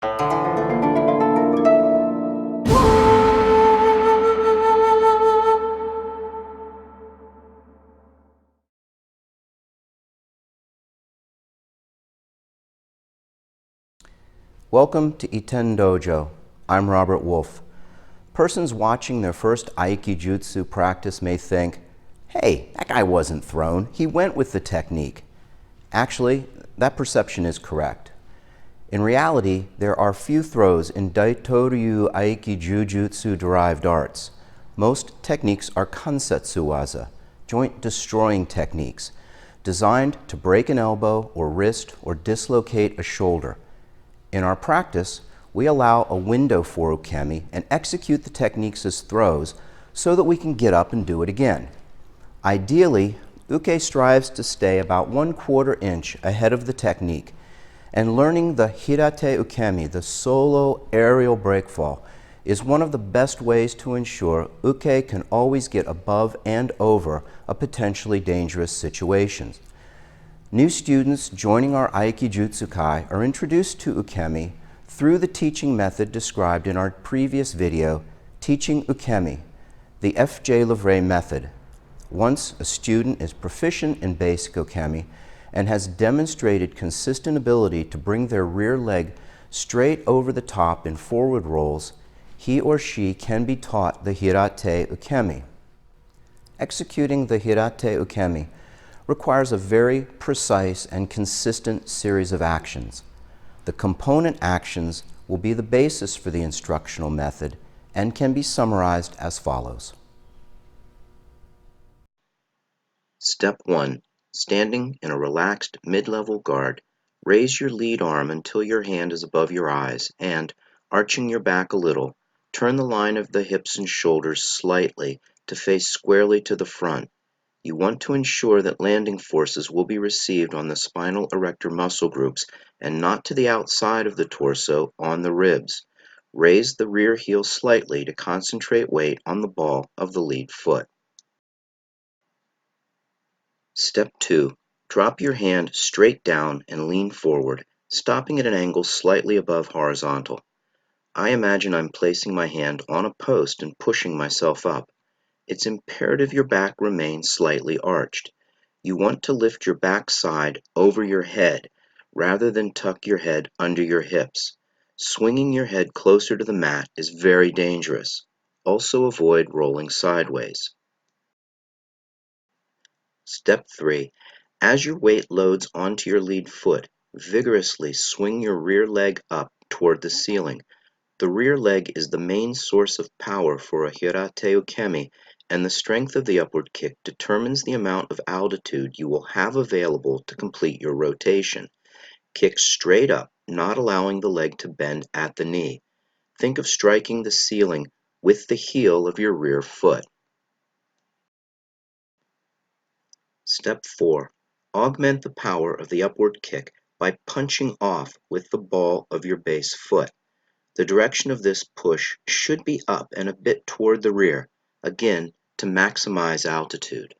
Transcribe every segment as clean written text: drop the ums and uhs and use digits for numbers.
Welcome to Itten Dojo. I'm Robert Wolf. Persons watching their first aikijutsu practice may think, hey, that guy wasn't thrown, he went with the technique. Actually, that perception is correct. In reality, there are few throws in Daito-ryu aikijujutsu derived arts. Most techniques are kansetsu-waza, joint-destroying techniques, designed to break an elbow or wrist or dislocate a shoulder. In our practice, we allow a window for ukemi and execute the techniques as throws so that we can get up and do it again. Ideally, uke strives to stay about 1/4 inch ahead of the technique, and learning the hirate-ukemi, the solo aerial breakfall, is one of the best ways to ensure uke can always get above and over a potentially dangerous situation. New students joining our aikijutsu kai are introduced to ukemi through the teaching method described in our previous video, Teaching Ukemi, the F.J. Livray method. Once a student is proficient in basic ukemi and has demonstrated consistent ability to bring their rear leg straight over the top in forward rolls, he or she can be taught the hirate-ukemi. Executing the hirate-ukemi requires a very precise and consistent series of actions. The component actions will be the basis for the instructional method and can be summarized as follows. Step 1. Standing in a relaxed mid-level guard, raise your lead arm until your hand is above your eyes and, arching your back a little, turn the line of the hips and shoulders slightly to face squarely to the front. You want to ensure that landing forces will be received on the spinal erector muscle groups and not to the outside of the torso on the ribs. Raise the rear heel slightly to concentrate weight on the ball of the lead foot. Step 2. Drop your hand straight down and lean forward, stopping at an angle slightly above horizontal. I imagine I'm placing my hand on a post and pushing myself up. It's imperative your back remains slightly arched. You want to lift your back side over your head rather than tuck your head under your hips. Swinging your head closer to the mat is very dangerous. Also avoid rolling sideways. Step 3. As your weight loads onto your lead foot, vigorously swing your rear leg up toward the ceiling. The rear leg is the main source of power for a hirate-ukemi, and the strength of the upward kick determines the amount of altitude you will have available to complete your rotation. Kick straight up, not allowing the leg to bend at the knee. Think of striking the ceiling with the heel of your rear foot. Step 4. Augment the power of the upward kick by punching off with the ball of your base foot. The direction of this push should be up and a bit toward the rear, again to maximize altitude.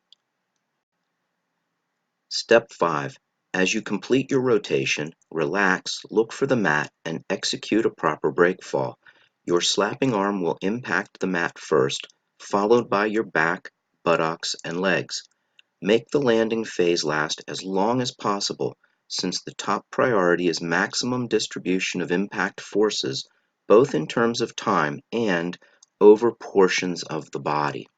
Step 5. As you complete your rotation, relax, look for the mat, and execute a proper breakfall. Your slapping arm will impact the mat first, followed by your back, buttocks, and legs. Make the landing phase last as long as possible, since the top priority is maximum distribution of impact forces, both in terms of time and over portions of the body.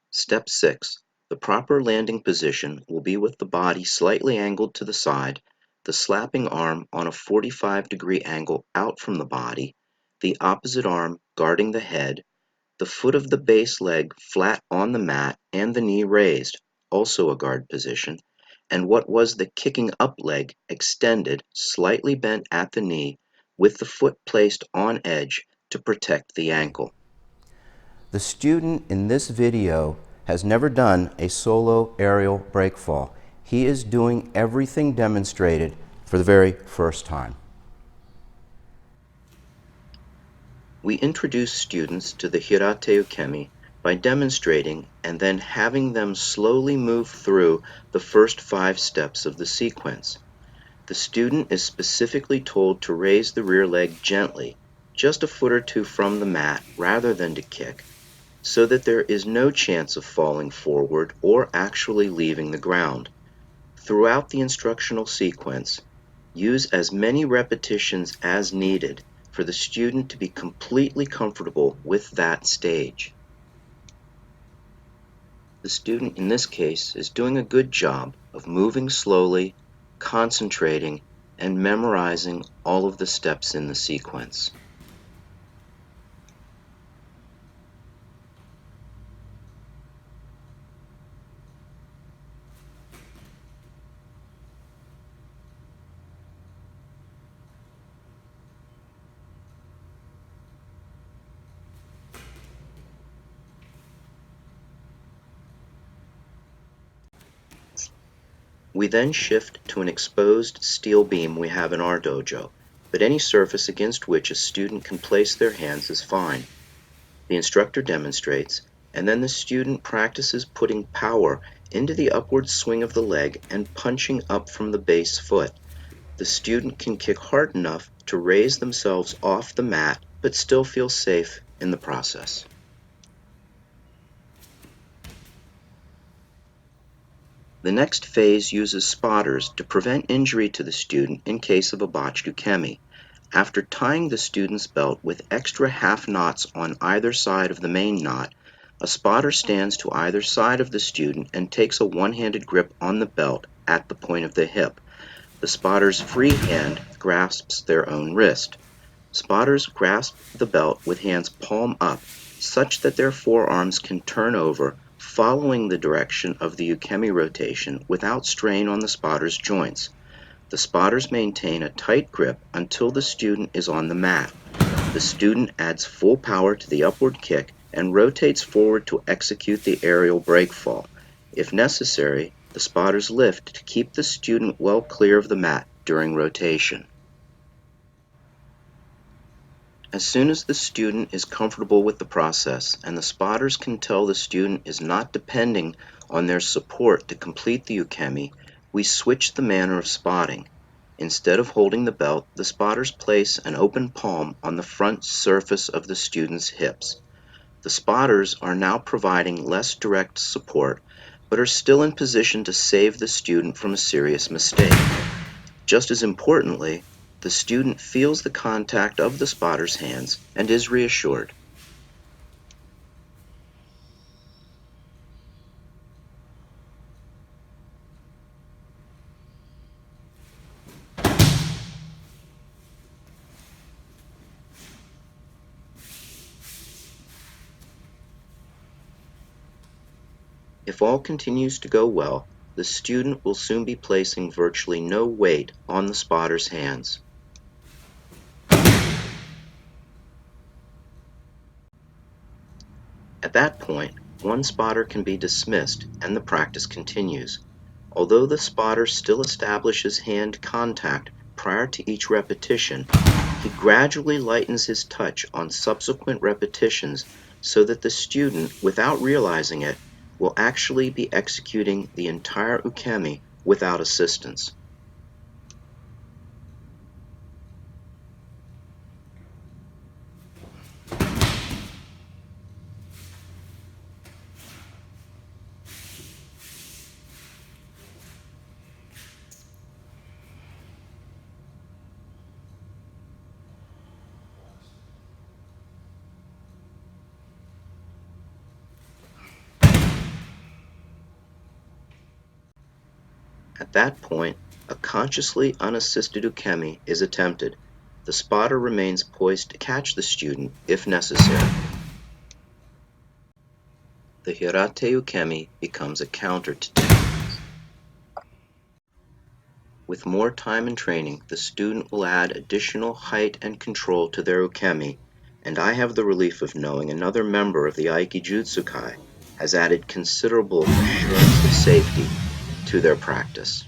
Step 6. The proper landing position will be with the body slightly angled to the side, the slapping arm on a 45-degree angle out from the body, the opposite arm guarding the head, the foot of the base leg flat on the mat and the knee raised, also a guard position, and what was the kicking up leg extended, slightly bent at the knee, with the foot placed on edge to protect the ankle. The student in this video has never done a solo aerial breakfall. He is doing everything demonstrated for the very first time. We introduce students to the hirate-ukemi by demonstrating and then having them slowly move through the first 5 steps of the sequence. The student is specifically told to raise the rear leg gently, just a foot or two from the mat rather than to kick, so that there is no chance of falling forward or actually leaving the ground. Throughout the instructional sequence, use as many repetitions as needed for the student to be completely comfortable with that stage. The student in this case is doing a good job of moving slowly, concentrating, and memorizing all of the steps in the sequence. We then shift to an exposed steel beam we have in our dojo, but any surface against which a student can place their hands is fine. The instructor demonstrates, and then the student practices putting power into the upward swing of the leg and punching up from the base foot. The student can kick hard enough to raise themselves off the mat, but still feel safe in the process. The next phase uses spotters to prevent injury to the student in case of a botched ukemi. After tying the student's belt with extra half knots on either side of the main knot, a spotter stands to either side of the student and takes a one-handed grip on the belt at the point of the hip. The spotter's free hand grasps their own wrist. Spotters grasp the belt with hands palm up, such that their forearms can turn over, following the direction of the ukemi rotation without strain on the spotter's joints. The spotters maintain a tight grip until the student is on the mat. The student adds full power to the upward kick and rotates forward to execute the aerial breakfall. If necessary, the spotters lift to keep the student well clear of the mat during rotation. As soon as the student is comfortable with the process and the spotters can tell the student is not depending on their support to complete the ukemi, we switch the manner of spotting. Instead of holding the belt, the spotters place an open palm on the front surface of the student's hips. The spotters are now providing less direct support, but are still in position to save the student from a serious mistake. Just as importantly, the student feels the contact of the spotter's hands and is reassured. If all continues to go well, the student will soon be placing virtually no weight on the spotter's hands. At that point, one spotter can be dismissed and the practice continues. Although the spotter still establishes hand contact prior to each repetition, he gradually lightens his touch on subsequent repetitions so that the student, without realizing it, will actually be executing the entire ukemi without assistance. At that point, a consciously unassisted ukemi is attempted. The spotter remains poised to catch the student if necessary. The hirate-ukemi becomes a counter to techniques. With more time and training, the student will add additional height and control to their ukemi, and I have the relief of knowing another member of the aikijutsu has added considerable assurance of safety to their practice.